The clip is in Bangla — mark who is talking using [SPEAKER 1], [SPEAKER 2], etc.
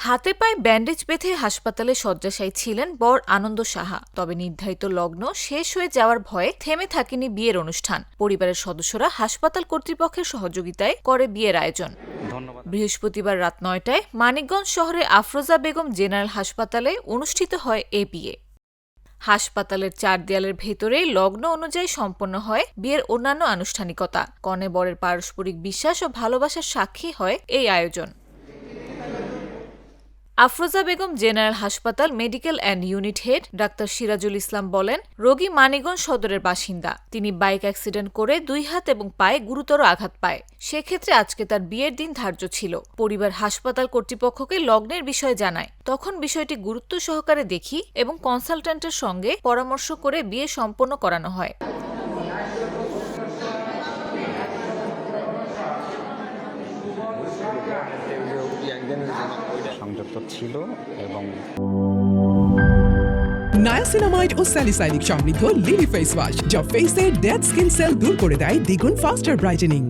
[SPEAKER 1] হাতে পায়ে ব্যান্ডেজ বেঁধে হাসপাতালে শয্যাশায়ী ছিলেন বর আনন্দ সাহা। তবে নির্ধারিত লগ্ন শেষ হয়ে যাওয়ার ভয়ে থেমে থাকেনি বিয়ের অনুষ্ঠান। পরিবারের সদস্যরা হাসপাতাল কর্তৃপক্ষের সহযোগিতায় করে বিয়ের আয়োজন। বৃহস্পতিবার রাত ৯টায় মানিকগঞ্জ শহরে আফরোজা বেগম জেনারেল হাসপাতালে অনুষ্ঠিত হয় এ বিয়ে। হাসপাতালের ৪ দেয়ালের ভেতরেই লগ্ন অনুযায়ী সম্পন্ন হয় বিয়ের অন্যান্য আনুষ্ঠানিকতা। কনে বরের পারস্পরিক বিশ্বাস ও ভালোবাসার সাক্ষী হয় এই আয়োজন। আফরোজা বেগম জেনারেল হাসপাতাল মেডিকেল অ্যান্ড ইউনিট হেড ডাক্তার সিরাজুল ইসলাম বলেন, রোগী মানিকগঞ্জ সদরের বাসিন্দা। তিনি বাইক অ্যাক্সিডেন্ট করে ২ হাত এবং পায়ে গুরুতর আঘাত পায়। সেক্ষেত্রে আজকে তার বিয়ের দিন ধার্য ছিল। পরিবার হাসপাতাল কর্তৃপক্ষকে লগ্নের বিষয়ে জানায়। তখন বিষয়টি গুরুত্ব সহকারে দেখি এবং কনসালট্যান্টের সঙ্গে পরামর্শ করে বিয়ে সম্পন্ন করানো হয়।
[SPEAKER 2] সংযুক্ত ছিল এবং
[SPEAKER 3] নায়াসিনামাইড ও স্যালিসাইলিক সমৃদ্ধ লিলি ফেস ওয়াশ, যা ফেসের ডেড স্কিন সেল দূর করে দেয় দ্বিগুণ ফাস্টার ব্রাইটেনিং।